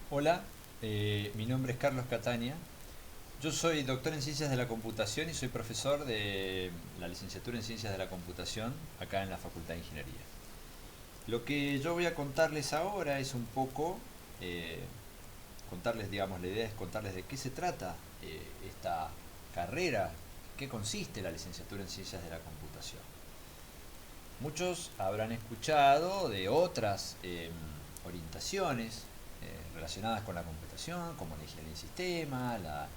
Hola, mi nombre es Carlos Catania. Yo soy doctor en Ciencias de la Computación y soy profesor de la licenciatura en Ciencias de la Computación acá en la Facultad de Ingeniería. Lo que yo voy a contarles ahora es un poco, eh, contarles, digamos, la idea es contarles de qué se trata esta carrera, qué consiste la licenciatura en Ciencias de la Computación. Muchos habrán escuchado de otras orientaciones relacionadas con la computación, como la ingeniería en sistema, la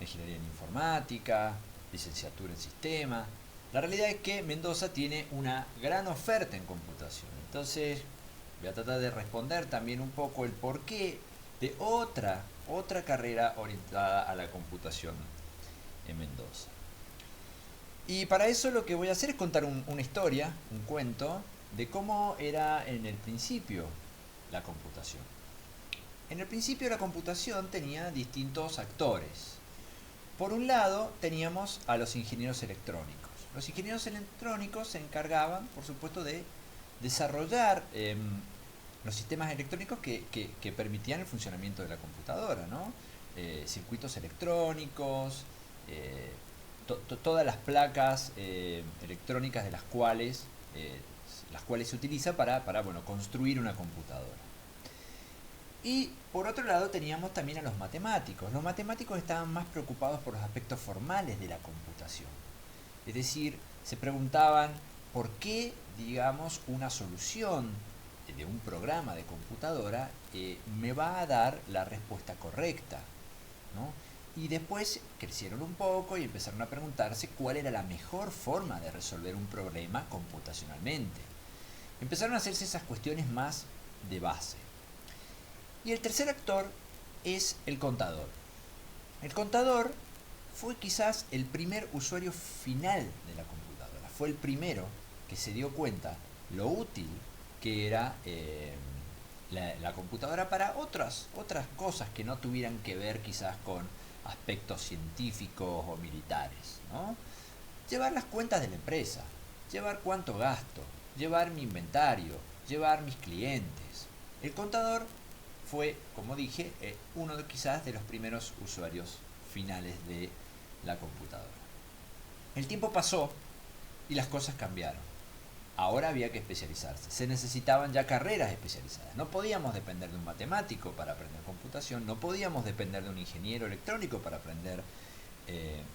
ingeniería en informática, licenciatura en sistema. La realidad es que Mendoza tiene una gran oferta en computación. Entonces voy a tratar de responder también un poco el porqué de otra carrera orientada a la computación en Mendoza. Y para eso lo que voy a hacer es contar una historia, un cuento, de cómo era en el principio la computación. En el principio la computación tenía distintos actores. Por un lado teníamos a los ingenieros electrónicos. Los ingenieros electrónicos se encargaban, por supuesto, de desarrollar los sistemas electrónicos que permitían el funcionamiento de la computadora, ¿no? Circuitos electrónicos, eh, todas las placas electrónicas de las cuales se utiliza para bueno, construir una computadora. Y por otro lado teníamos también a los matemáticos. Los matemáticos estaban más preocupados por los aspectos formales de la computación. Es decir, se preguntaban por qué, digamos, una solución de un programa de computadora me va a dar la respuesta correcta, ¿no? Y después crecieron un poco y empezaron a preguntarse cuál era la mejor forma de resolver un problema computacionalmente. Empezaron a hacerse esas cuestiones más de base. Y el tercer actor es el contador. El contador fue quizás el primer usuario final de la computadora. Fue el primero que se dio cuenta lo útil que era la computadora para otras cosas que no tuvieran que ver quizás con aspectos científicos o militares, ¿no? Llevar las cuentas de la empresa, llevar cuánto gasto, llevar mi inventario, llevar mis clientes. El contador fue, como dije, uno quizás de los primeros usuarios finales de la computadora. El tiempo pasó y las cosas cambiaron. Ahora había que especializarse. Se necesitaban ya carreras especializadas. No podíamos depender de un matemático para aprender computación, no podíamos depender de un ingeniero electrónico para aprender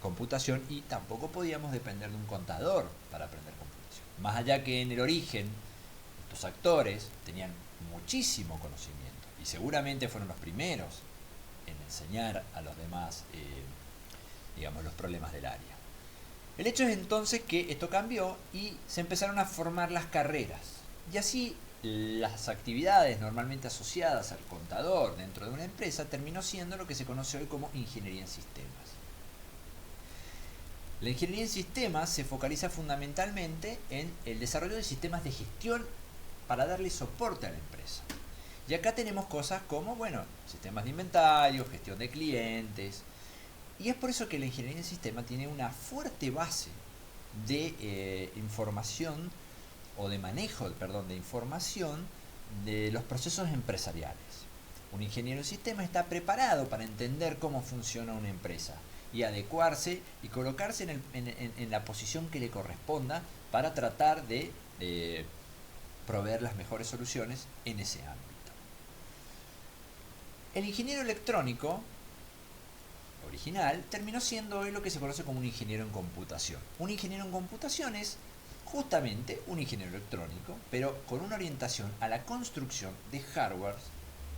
computación y tampoco podíamos depender de un contador para aprender computación. Más allá que en el origen estos actores tenían muchísimo conocimiento y seguramente fueron los primeros en enseñar a los demás, digamos, los problemas del área. El hecho es entonces que esto cambió y se empezaron a formar las carreras. Y así las actividades normalmente asociadas al contador dentro de una empresa terminó siendo lo que se conoce hoy como ingeniería en sistemas. La ingeniería en sistemas se focaliza fundamentalmente en el desarrollo de sistemas de gestión para darle soporte a la empresa. Y acá tenemos cosas como, bueno, sistemas de inventario, gestión de clientes. Y es por eso que la ingeniería en sistema tiene una fuerte base de información o de manejo, perdón, de información de los procesos empresariales. Un ingeniero en sistema está preparado para entender cómo funciona una empresa y adecuarse y colocarse en la posición que le corresponda para tratar de proveer las mejores soluciones en ese ámbito. El ingeniero electrónico original terminó siendo hoy lo que se conoce como un ingeniero en computación. Un ingeniero en computación es justamente un ingeniero electrónico, pero con una orientación a la construcción de hardware,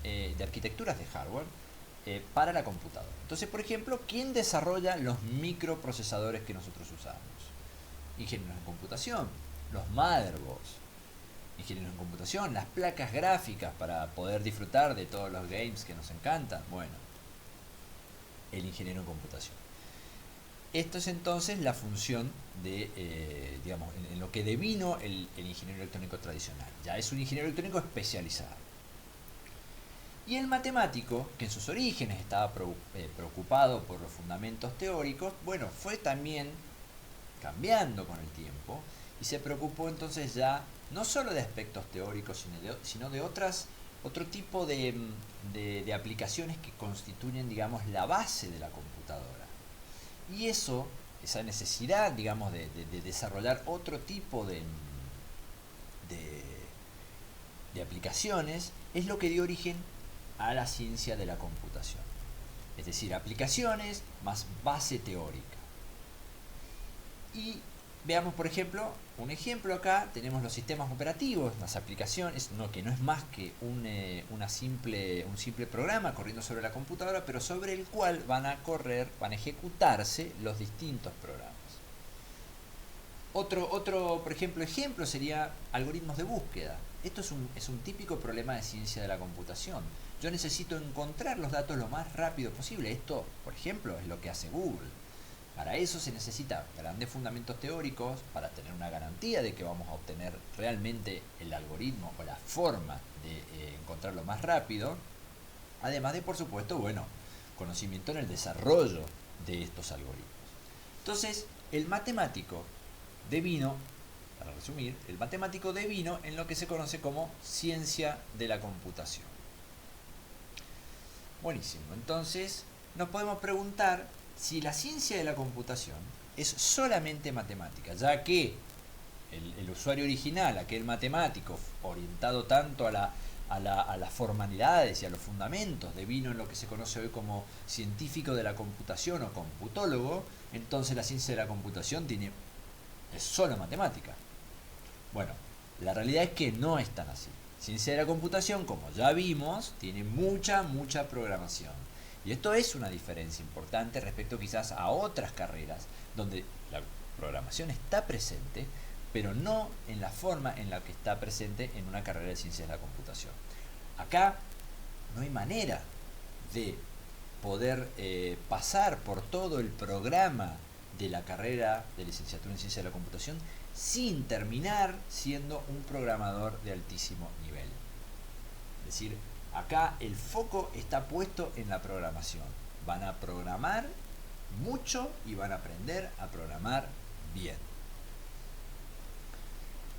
de arquitecturas de hardware para la computadora. Entonces, por ejemplo, ¿quién desarrolla los microprocesadores que nosotros usamos? Ingenieros en computación, los motherboards, ingenieros en computación, las placas gráficas para poder disfrutar de todos los games que nos encantan. Bueno, el ingeniero en computación. Esto es entonces la función de, digamos, en lo que devino el ingeniero electrónico tradicional. Ya es un ingeniero electrónico especializado. Y el matemático, que en sus orígenes estaba preocupado por los fundamentos teóricos, bueno, fue también cambiando con el tiempo y se preocupó entonces ya no solo de aspectos teóricos, sino de otras otro tipo de aplicaciones que constituyen, digamos, la base de la computadora. Y esa necesidad, digamos, de desarrollar otro tipo de, de aplicaciones, es lo que dio origen a la ciencia de la computación. Es decir, aplicaciones más base teórica. Y veamos, por ejemplo, un ejemplo acá, tenemos los sistemas operativos, las aplicaciones, que no es más que un simple programa corriendo sobre la computadora, pero sobre el cual van a ejecutarse los distintos programas. Otro, por ejemplo sería algoritmos de búsqueda. Esto es un típico problema de ciencia de la computación. Yo necesito encontrar los datos lo más rápido posible. Esto, por ejemplo, es lo que hace Google. Para eso se necesita grandes fundamentos teóricos para tener una garantía de que vamos a obtener realmente el algoritmo o la forma de encontrarlo más rápido. Además de, por supuesto, conocimiento en el desarrollo de estos algoritmos. Entonces, el matemático devino, para resumir, el matemático devino en lo que se conoce como ciencia de la computación. Buenísimo, entonces nos podemos preguntar si la ciencia de la computación es solamente matemática, ya que el usuario original, aquel matemático orientado tanto a las formalidades y a los fundamentos, devino en lo que se conoce hoy como científico de la computación o computólogo, entonces la ciencia de la computación es solo matemática. Bueno, la realidad es que no es tan así. Ciencia de la computación, como ya vimos, tiene mucha programación. Y esto es una diferencia importante respecto quizás a otras carreras donde la programación está presente, pero no en la forma en la que está presente en una carrera de ciencias de la computación. Acá no hay manera de poder pasar por todo el programa de la carrera de licenciatura en ciencias de la computación sin terminar siendo un programador de altísimo nivel. Es decir, acá el foco está puesto en la programación. Van a programar mucho y van a aprender a programar bien.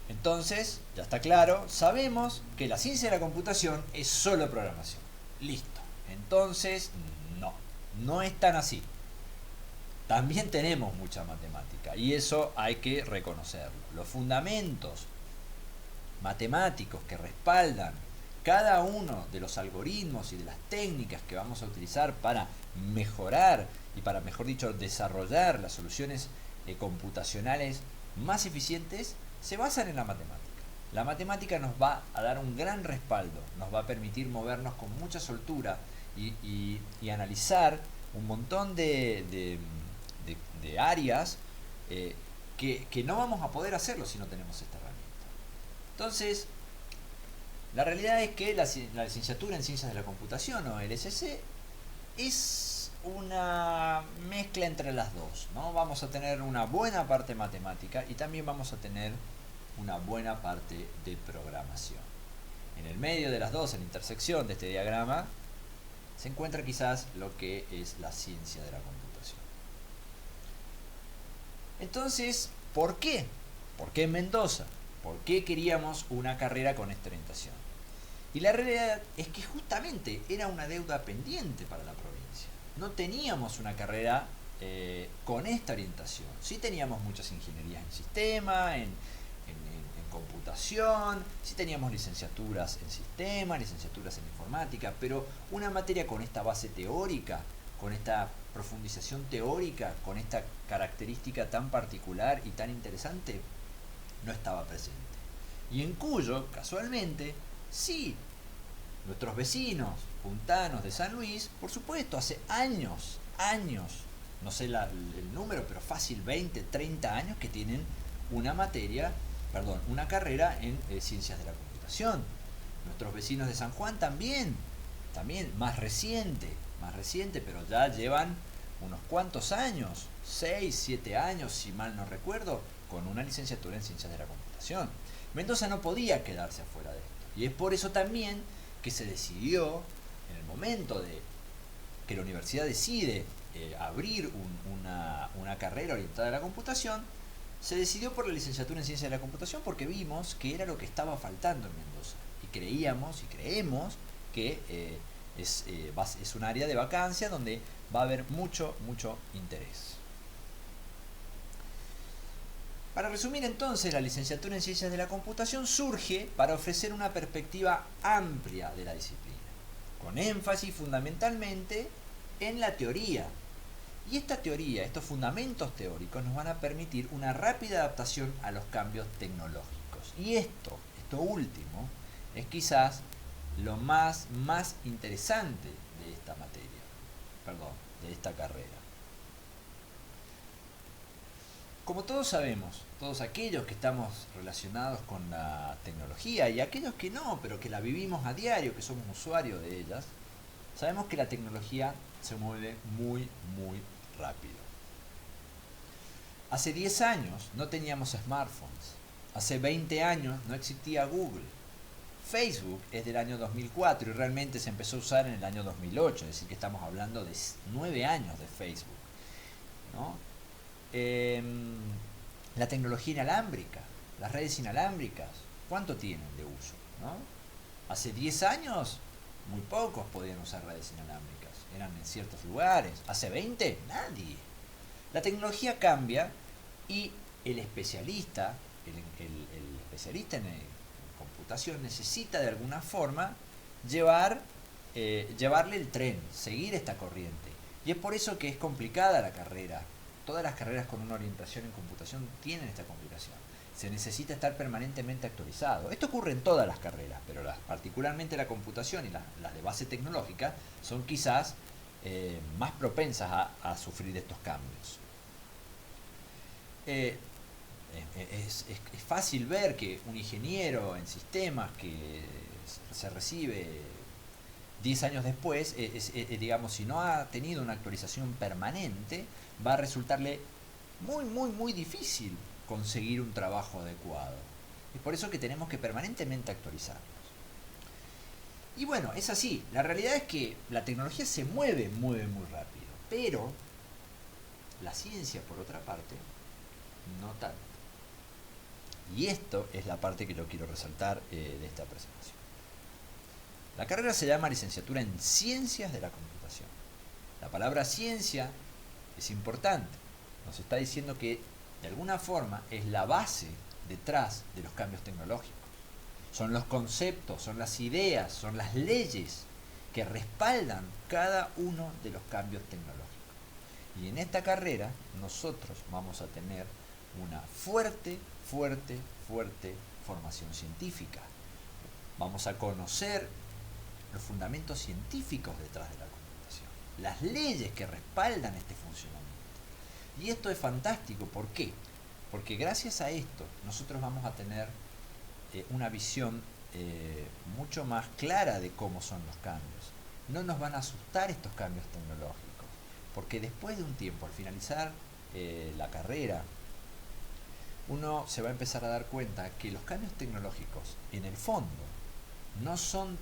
Entonces, ya está claro, sabemos que la ciencia de la computación es solo programación. Listo. Entonces, no es tan así. También tenemos mucha matemática y eso hay que reconocerlo. Los fundamentos matemáticos que respaldan cada uno de los algoritmos y de las técnicas que vamos a utilizar para mejorar y para, mejor dicho, desarrollar las soluciones computacionales más eficientes se basan en la matemática. La matemática nos va a dar un gran respaldo, nos va a permitir movernos con mucha soltura y analizar un montón de áreas que no vamos a poder hacerlo si no tenemos esta herramienta. Entonces, la realidad es que la licenciatura en Ciencias de la Computación o LSC es una mezcla entre las dos, ¿no? Vamos a tener una buena parte matemática y también vamos a tener una buena parte de programación. En el medio de las dos, en la intersección de este diagrama, se encuentra quizás lo que es la ciencia de la computación. Entonces, ¿por qué? ¿Por qué en Mendoza? ¿Por qué queríamos una carrera con esta orientación? Y la realidad es que justamente era una deuda pendiente para la provincia. No teníamos una carrera con esta orientación. Sí teníamos muchas ingenierías en sistema, en computación, sí teníamos licenciaturas en sistema, licenciaturas en informática, pero una materia con esta base teórica, con esta profundización teórica, con esta característica tan particular y tan interesante, no estaba presente. Y en Cuyo, casualmente, sí, nuestros vecinos puntanos de San Luis, por supuesto, hace años, no sé el número, pero fácil 20, 30 años que tienen una carrera en ciencias de la computación. Nuestros vecinos de San Juan también más reciente, pero ya llevan unos cuantos años, 6, 7 años, si mal no recuerdo, con una licenciatura en ciencias de la computación. Mendoza no podía quedarse afuera de esto. Y es por eso también que se decidió, en el momento de que la universidad decide abrir una carrera orientada a la computación, se decidió por la licenciatura en ciencias de la computación porque vimos que era lo que estaba faltando en Mendoza y creíamos y creemos que es un área de vacancia donde va a haber mucho interés. Para resumir entonces, la licenciatura en Ciencias de la Computación surge para ofrecer una perspectiva amplia de la disciplina, con énfasis fundamentalmente en la teoría. Y esta teoría, estos fundamentos teóricos nos van a permitir una rápida adaptación a los cambios tecnológicos. Y esto último, es quizás lo más interesante de esta materia, de esta carrera. Como todos sabemos, todos aquellos que estamos relacionados con la tecnología y aquellos que no, pero que la vivimos a diario, que somos usuarios de ellas, sabemos que la tecnología se mueve muy rápido. Hace 10 años no teníamos smartphones. Hace 20 años no existía Google. Facebook es del año 2004 y realmente se empezó a usar en el año 2008, es decir, que estamos hablando de 9 años de Facebook, ¿no? La tecnología inalámbrica, las redes inalámbricas, ¿cuánto tienen de uso, ¿no? Hace 10 años, muy pocos podían usar redes inalámbricas, eran en ciertos lugares. Hace 20, nadie. La tecnología cambia y el especialista, el especialista en computación necesita de alguna forma llevarle el tren, seguir esta corriente. Y es por eso que es complicada la carrera. Todas las carreras con una orientación en computación tienen esta complicación. Se necesita estar permanentemente actualizado. Esto ocurre en todas las carreras, pero particularmente la computación y las de base tecnológica son quizás más propensas a sufrir estos cambios. Es fácil ver que un ingeniero en sistemas que se recibe 10 años después, digamos, si no ha tenido una actualización permanente, va a resultarle muy difícil conseguir un trabajo adecuado. Es por eso que tenemos que permanentemente actualizarnos. Y bueno, es así. La realidad es que la tecnología se mueve muy rápido, pero la ciencia, por otra parte, no tanto. Y esto es la parte que yo quiero resaltar de esta presentación. La carrera se llama Licenciatura en Ciencias de la Computación. La palabra ciencia es importante. Nos está diciendo que de alguna forma es la base detrás de los cambios tecnológicos. Son los conceptos, son las ideas, son las leyes que respaldan cada uno de los cambios tecnológicos. Y en esta carrera nosotros vamos a tener una fuerte formación científica. Vamos a conocer los fundamentos científicos detrás de la computación, las leyes que respaldan este funcionamiento. Y esto es fantástico, ¿por qué? Porque gracias a esto nosotros vamos a tener una visión mucho más clara de cómo son los cambios. No nos van a asustar estos cambios tecnológicos, porque después de un tiempo, al finalizar la carrera, uno se va a empezar a dar cuenta que los cambios tecnológicos, en el fondo, no son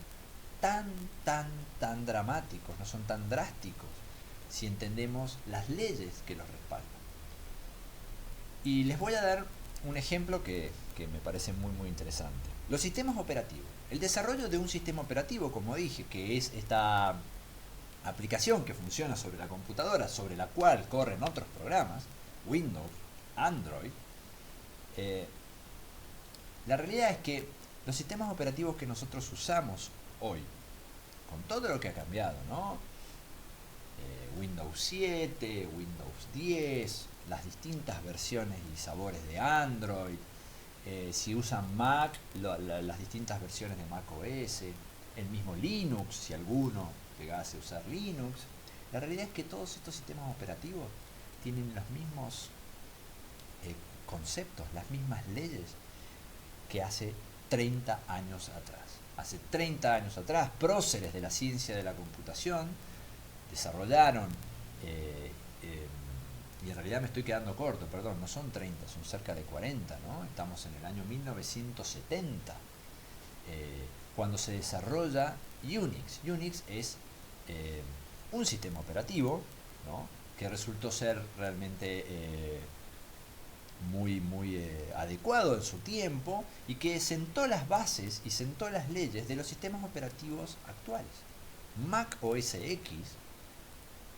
tan dramáticos, no son tan drásticos, si entendemos las leyes que los respaldan. Y les voy a dar un ejemplo que me parece muy interesante. Los sistemas operativos. El desarrollo de un sistema operativo, como dije, que es esta aplicación que funciona sobre la computadora, sobre la cual corren otros programas, Windows, Android. La realidad es que los sistemas operativos que nosotros usamos hoy, con todo lo que ha cambiado, ¿no? Windows 7, Windows 10, las distintas versiones y sabores de Android, si usan Mac, las distintas versiones de Mac OS, el mismo Linux, si alguno llegase a usar Linux. La realidad es que todos estos sistemas operativos tienen los mismos conceptos, las mismas leyes que hace 30 años atrás. Hace 30 años atrás, próceres de la ciencia de la computación desarrollaron, y en realidad me estoy quedando corto, perdón, no son 30, son cerca de 40, ¿no? Estamos en el año 1970, cuando se desarrolla Unix. Unix es un sistema operativo, ¿no?, que resultó ser realmente muy adecuado en su tiempo y que sentó las bases y sentó las leyes de los sistemas operativos actuales. Mac OS X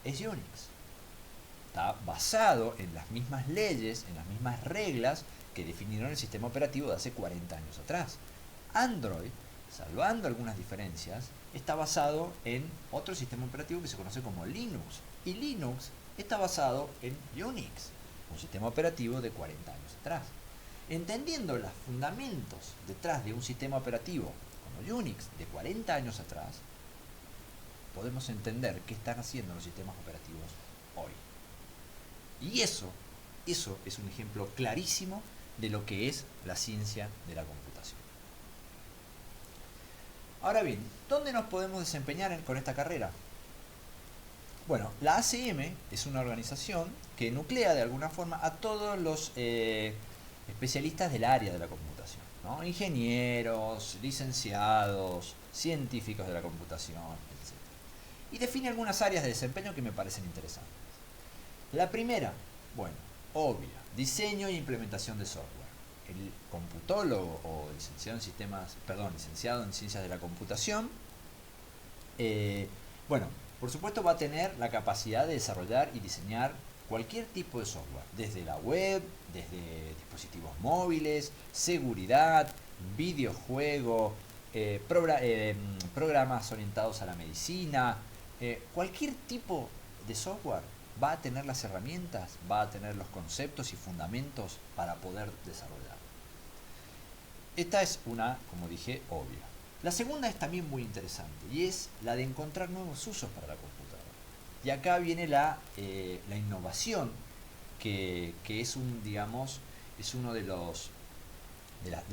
es Unix. Está basado en las mismas leyes, en las mismas reglas que definieron el sistema operativo de hace 40 años atrás. Android, salvando algunas diferencias, está basado en otro sistema operativo que se conoce como Linux. Y Linux está basado en Unix, un sistema operativo de 40 años atrás. Entendiendo los fundamentos detrás de un sistema operativo como Unix de 40 años atrás, podemos entender qué están haciendo los sistemas operativos hoy. Y eso es un ejemplo clarísimo de lo que es la ciencia de la computación. Ahora bien, ¿dónde nos podemos desempeñar con esta carrera? Bueno, la ACM es una organización que nuclea de alguna forma a todos los especialistas del área de la computación, ¿no? Ingenieros, licenciados, científicos de la computación, etc. Y define algunas áreas de desempeño que me parecen interesantes. La primera, bueno, obvia, diseño e implementación de software. El computólogo o licenciado en ciencias de la computación, bueno, por supuesto va a tener la capacidad de desarrollar y diseñar cualquier tipo de software, desde la web, desde dispositivos móviles, seguridad, videojuego, programas orientados a la medicina, cualquier tipo de software va a tener las herramientas, va a tener los conceptos y fundamentos para poder desarrollar. Esta es una, como dije, obvia. La segunda es también muy interesante y es la de encontrar nuevos usos para la computadora. Y acá viene la innovación, que es uno de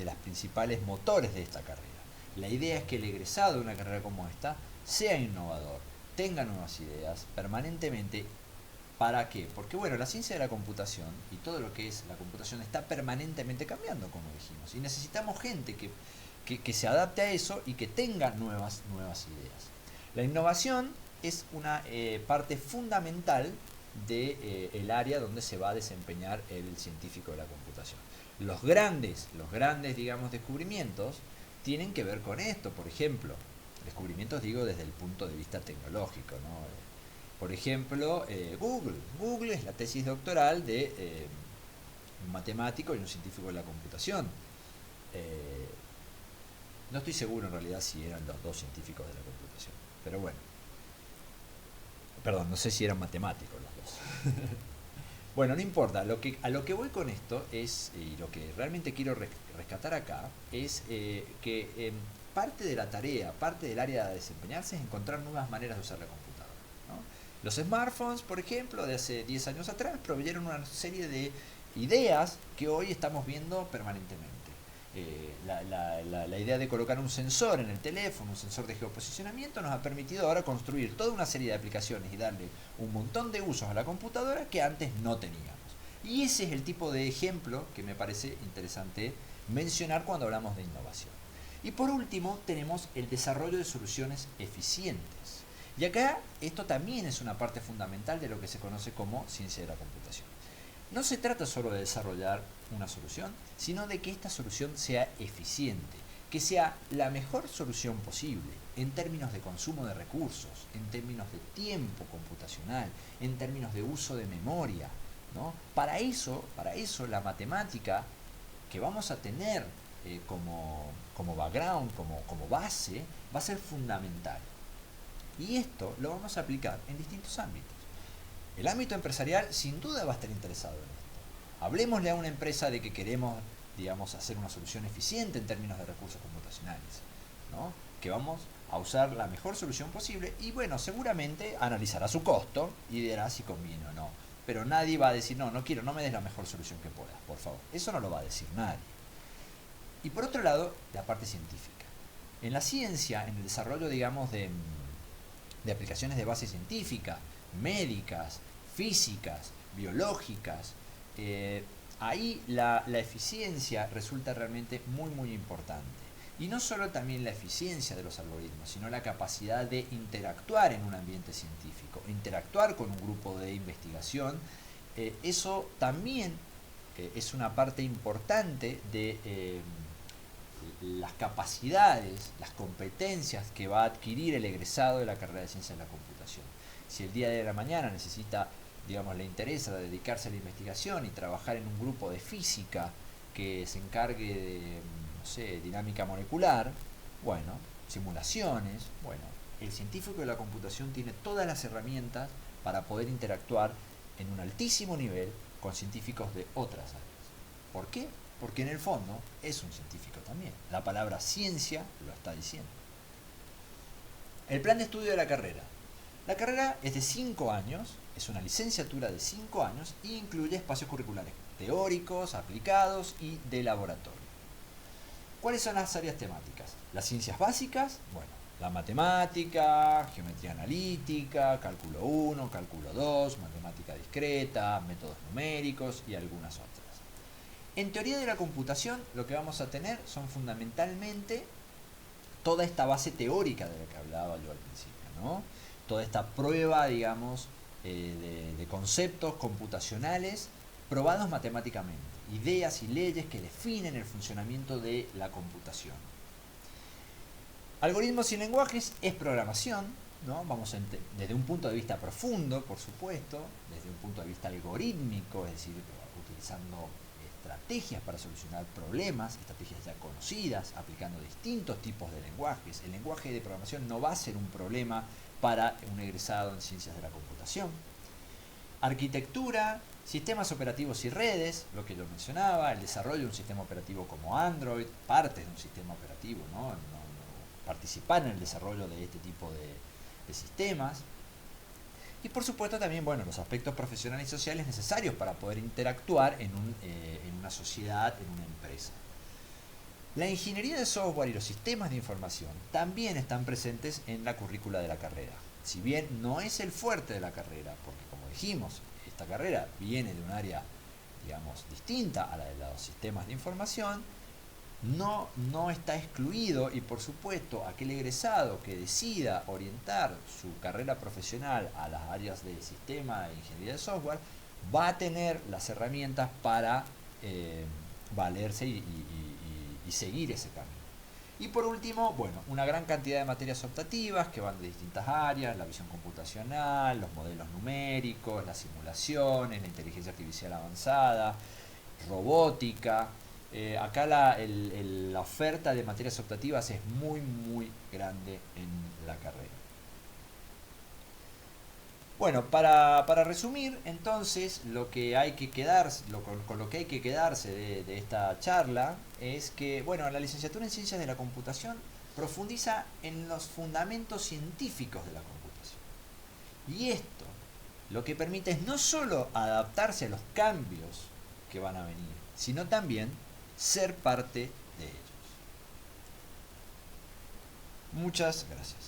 las principales motores de esta carrera. La idea es que el egresado de una carrera como esta sea innovador, tenga nuevas ideas permanentemente. ¿Para qué? Porque bueno, la ciencia de la computación y todo lo que es la computación está permanentemente cambiando, como dijimos, y necesitamos gente que se adapte a eso y que tenga nuevas ideas. La innovación es una parte fundamental del área donde se va a desempeñar el científico de la computación. Los grandes descubrimientos tienen que ver con esto. Por ejemplo, descubrimientos digo desde el punto de vista tecnológico, ¿no? Por ejemplo, Google. Google es la tesis doctoral de un matemático y un científico de la computación. No estoy seguro en realidad si eran los dos científicos de la computación, pero bueno. Perdón, no sé si eran matemáticos los dos. Bueno, no importa. A lo que voy con esto es, y lo que realmente quiero rescatar acá, es que parte de la tarea, parte del área de desempeñarse es encontrar nuevas maneras de usar la computadora, ¿no? Los smartphones, por ejemplo, de hace 10 años atrás, proveyeron una serie de ideas que hoy estamos viendo permanentemente. La idea de colocar un sensor en el teléfono, un sensor de geoposicionamiento, nos ha permitido ahora construir toda una serie de aplicaciones y darle un montón de usos a la computadora que antes no teníamos. Y ese es el tipo de ejemplo que me parece interesante mencionar cuando hablamos de innovación. Y por último tenemos el desarrollo de soluciones eficientes. Y acá esto también es una parte fundamental de lo que se conoce como ciencia de la computación. No se trata solo de desarrollar una solución, sino de que esta solución sea eficiente, que sea la mejor solución posible en términos de consumo de recursos, en términos de tiempo computacional, en términos de uso de memoria, ¿no? Para eso la matemática que vamos a tener como background, como base, va a ser fundamental. Y esto lo vamos a aplicar en distintos ámbitos. El ámbito empresarial sin duda va a estar interesado en esto. Hablemosle a una empresa de que queremos, hacer una solución eficiente en términos de recursos computacionales, ¿no? Que vamos a usar la mejor solución posible y bueno, seguramente analizará su costo y dirá si conviene o no. Pero nadie va a decir, no me des la mejor solución que puedas, por favor. Eso no lo va a decir nadie. Y por otro lado, la parte científica. En la ciencia, en el desarrollo, de aplicaciones de base científica, médicas, físicas, biológicas, ahí la eficiencia resulta realmente muy importante. Y no solo también la eficiencia de los algoritmos, sino la capacidad de interactuar en un ambiente científico, interactuar con un grupo de investigación. Eso también es una parte importante de las capacidades, las competencias que va a adquirir el egresado de la carrera de Ciencias de la Computación. Si el día de la mañana necesita, digamos, le interesa dedicarse a la investigación y trabajar en un grupo de física que se encargue de, no sé, dinámica molecular, bueno, simulaciones, bueno, el científico de la computación tiene todas las herramientas para poder interactuar en un altísimo nivel con científicos de otras áreas. ¿Por qué? Porque en el fondo es un científico también. La palabra ciencia lo está diciendo. El plan de estudio de la carrera. La carrera es de 5 años, es una licenciatura de 5 años y incluye espacios curriculares teóricos, aplicados y de laboratorio. ¿Cuáles son las áreas temáticas? Las ciencias básicas, bueno, la matemática, geometría analítica, cálculo 1, cálculo 2, matemática discreta, métodos numéricos y algunas otras. En teoría de la computación lo que vamos a tener son fundamentalmente toda esta base teórica de la que hablaba yo al principio, ¿no? Toda esta prueba, digamos, de conceptos computacionales probados matemáticamente, ideas y leyes que definen el funcionamiento de la computación. Algoritmos y lenguajes es programación, ¿no? Vamos desde un punto de vista profundo, por supuesto, desde un punto de vista algorítmico, es decir, utilizando estrategias para solucionar problemas, estrategias ya conocidas, aplicando distintos tipos de lenguajes. El lenguaje de programación no va a ser un problema para un egresado en ciencias de la computación. Arquitectura, sistemas operativos y redes, lo que yo mencionaba, el desarrollo de un sistema operativo como Android, parte de un sistema operativo, ¿no? Participar en el desarrollo de este tipo de sistemas. Y por supuesto también, bueno, los aspectos profesionales y sociales necesarios para poder interactuar en una sociedad, en una empresa. La ingeniería de software y los sistemas de información también están presentes en la currícula de la carrera. Si bien no es el fuerte de la carrera, porque como dijimos, esta carrera viene de un área, digamos, distinta a la de los sistemas de información, no está excluido y por supuesto aquel egresado que decida orientar su carrera profesional a las áreas de sistema e ingeniería de software va a tener las herramientas para valerse y seguir ese camino. Y por último, bueno, una gran cantidad de materias optativas que van de distintas áreas, la visión computacional, los modelos numéricos, las simulaciones, la inteligencia artificial avanzada, robótica. Acá la oferta de materias optativas es muy grande en la carrera. Bueno, para resumir, entonces, lo que hay que quedarse, con lo que hay que quedarse de esta charla es que, bueno, la licenciatura en Ciencias de la Computación profundiza en los fundamentos científicos de la computación. Y esto lo que permite es no solo adaptarse a los cambios que van a venir, sino también ser parte de ellos. Muchas gracias.